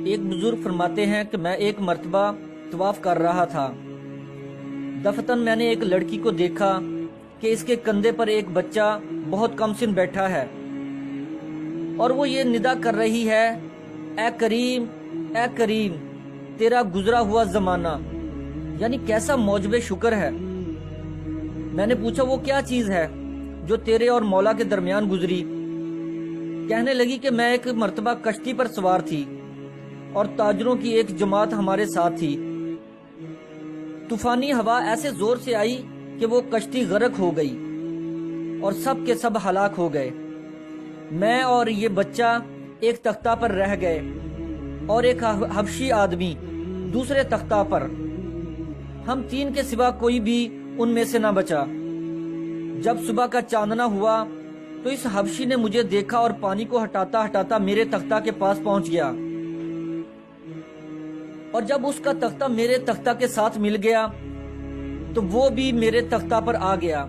ایک بزرگ فرماتے ہیں کہ میں ایک مرتبہ طواف کر رہا تھا۔ دفتن میں نے ایک لڑکی کو دیکھا کہ اس کے کندھے پر ایک بچہ بہت کم سن بیٹھا ہے اور وہ یہ ندا کر رہی ہے، اے کریم اے کریم تیرا گزرا ہوا زمانہ، یعنی کیسا موجب شکر ہے۔ میں نے پوچھا وہ کیا چیز ہے جو تیرے اور مولا کے درمیان گزری؟ کہنے لگی کہ میں ایک مرتبہ کشتی پر سوار تھی اور تاجروں کی ایک جماعت ہمارے ساتھ تھی۔ طوفانی ہوا ایسے زور سے آئی کہ وہ کشتی غرق ہو گئی اور سب کے سب ہلاک ہو گئے۔ میں اور یہ بچہ ایک تختہ پر رہ گئے اور ایک حبشی آدمی دوسرے تختہ پر۔ ہم تین کے سوا کوئی بھی ان میں سے نہ بچا۔ جب صبح کا چاندنا ہوا تو اس حبشی نے مجھے دیکھا اور پانی کو ہٹاتا ہٹاتا میرے تختہ کے پاس پہنچ گیا، اور جب اس کا تختہ میرے تختہ کے ساتھ مل گیا تو وہ بھی میرے تختہ پر آ گیا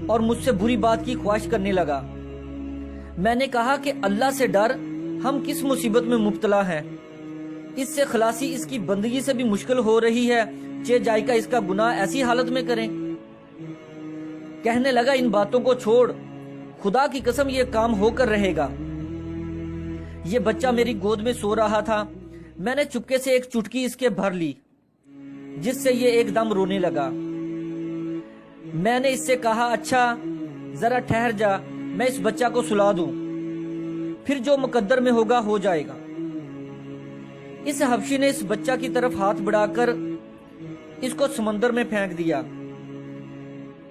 اور مجھ سے بری بات کی خواہش کرنے لگا۔ میں نے کہا کہ اللہ سے ڈر، ہم کس مصیبت میں مبتلا ہیں، اس سے خلاصی اس کی بندگی سے بھی مشکل ہو رہی ہے، چہ جائے کا اس کا گناہ ایسی حالت میں کریں۔ کہنے لگا ان باتوں کو چھوڑ، خدا کی قسم یہ کام ہو کر رہے گا۔ یہ بچہ میری گود میں سو رہا تھا، میں نے چپکے سے ایک چٹکی اس کے بھر لی جس سے یہ ایک دم رونے لگا۔ میں نے اس سے کہا اچھا ذرا ٹھہر جا، میں اس بچہ کو سلا دوں، پھر جو مقدر میں ہوگا ہو جائے گا۔ اس حبشی نے اس بچہ کی طرف ہاتھ بڑھا کر اس کو سمندر میں پھینک دیا۔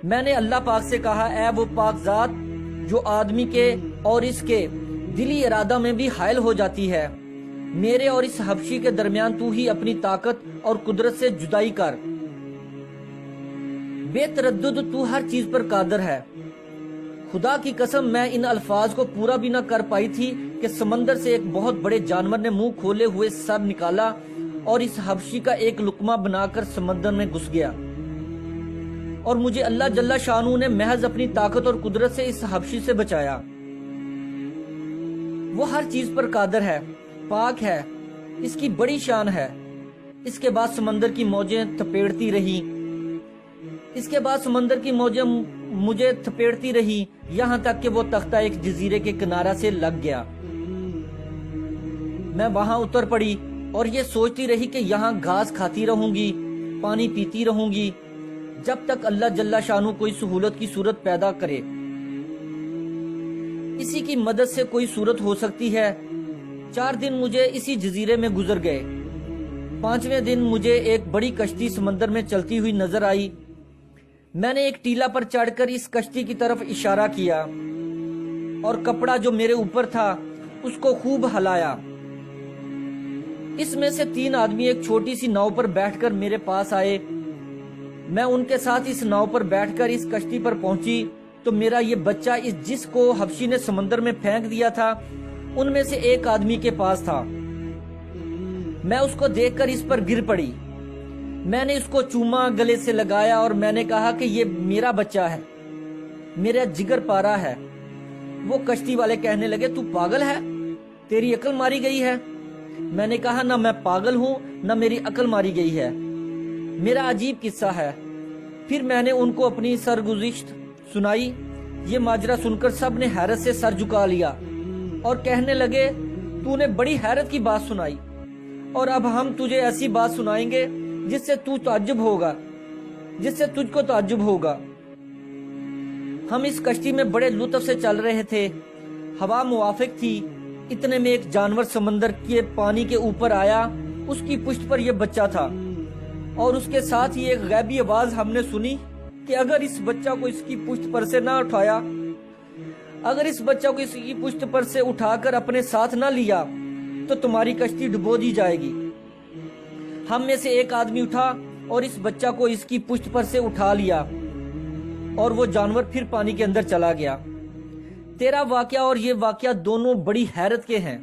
میں نے اللہ پاک سے کہا اے وہ پاک ذات جو آدمی کے اور اس کے دلی ارادہ میں بھی حائل ہو جاتی ہے، میرے اور اس حبشی کے درمیان تو ہی اپنی طاقت اور قدرت سے جدائی کر۔ بے تردد تو ہر چیز پر قادر ہے۔ خدا کی قسم میں ان الفاظ کو پورا بھی نہ کر پائی تھی کہ سمندر سے ایک بہت بڑے جانور نے منہ کھولے ہوئے سر نکالا اور اس حبشی کا ایک لقمہ بنا کر سمندر میں گھس گیا، اور مجھے اللہ جل شانہ نے محض اپنی طاقت اور قدرت سے اس حبشی سے بچایا۔ وہ ہر چیز پر قادر ہے، پاک ہے، اس کی بڑی شان ہے۔ اس کے بعد سمندر کی موجیں تھپیڑتی رہی، مجھے تھپیڑتی رہی یہاں تک کہ وہ تختہ ایک جزیرے کے کنارہ سے لگ گیا۔ میں وہاں اتر پڑی اور یہ سوچتی رہی کہ یہاں گھاس کھاتی رہوں گی، پانی پیتی رہوں گی، جب تک اللہ جل شانہ کوئی سہولت کی صورت پیدا کرے۔ اسی کی مدد سے کوئی صورت ہو سکتی ہے۔ 4 دن مجھے اسی جزیرے میں گزر گئے۔ 5ویں دن مجھے ایک بڑی کشتی سمندر میں چلتی ہوئی نظر آئی۔ میں نے ایک ٹیلا پر چڑھ کر اس کشتی کی طرف اشارہ کیا اور کپڑا جو میرے اوپر تھا اس کو خوب ہلایا۔ اس میں سے 3 آدمی ایک چھوٹی سی ناؤ پر بیٹھ کر میرے پاس آئے۔ میں ان کے ساتھ اس ناؤ پر بیٹھ کر اس کشتی پر پہنچی تو میرا یہ بچہ جس کو حبشی نے سمندر میں پھینک دیا تھا ان میں سے ایک آدمی کے پاس تھا۔ میں اس کو دیکھ کر اس پر گر پڑی۔ میں نے اس کو چوما، گلے سے لگایا اور میں نے کہا کہ یہ میرا بچہ ہے، میرا جگر پارا ہے۔ وہ کشتی والے کہنے لگے تو پاگل ہے، تیری عقل ماری گئی ہے۔ میں نے کہا نہ میں پاگل ہوں نہ میری عقل ماری گئی ہے، میرا عجیب قصہ ہے۔ پھر میں نے ان کو اپنی سرگزشت سنائی۔ یہ ماجرا سن کر سب نے حیرت سے سر جھکا لیا اور کہنے لگے تو نے بڑی حیرت کی بات سنائی، اور اب ہم تجھے ایسی بات سنائیں گے جس سے تجھ کو تعجب ہوگا۔ ہم اس کشتی میں بڑے لطف سے چل رہے تھے، ہوا موافق تھی، اتنے میں ایک جانور سمندر کے پانی کے اوپر آیا۔ اس کی پشت پر یہ بچہ تھا اور اس کے ساتھ ہی ایک غیبی آواز ہم نے سنی کہ اگر اس بچہ کو اس کی پشت پر سے نہ اٹھایا، اگر اس بچہ کو اس کی پشت پر سے اٹھا کر اپنے ساتھ نہ لیا تو تمہاری کشتی ڈبو دی جائے گی۔ ہم میں سے ایک آدمی اٹھا اور اس بچہ کو اس کی پشت پر سے اٹھا لیا اور وہ جانور پھر پانی کے اندر چلا گیا۔ تیرا واقعہ اور یہ واقعہ دونوں بڑی حیرت کے ہیں،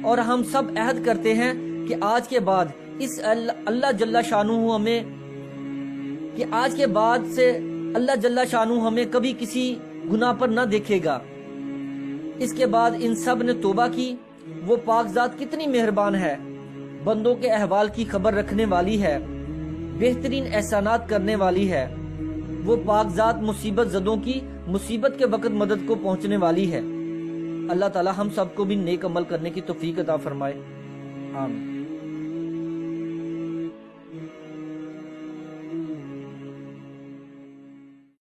اور ہم سب عہد کرتے ہیں کہ آج کے بعد اس اللہ جل شانہ ہمیں کبھی کسی گناہ پر نہ دیکھے گا۔ اس کے بعد ان سب نے توبہ کی وہ پاک ذات کتنی مہربان ہے، بندوں کے احوال کی خبر رکھنے والی ہے، بہترین احسانات کرنے والی ہے۔ وہ پاک ذات مصیبت زدوں کی مصیبت کے وقت مدد کو پہنچنے والی ہے۔ اللہ تعالی ہم سب کو بھی نیک عمل کرنے کی توفیق عطا فرمائے، آمین۔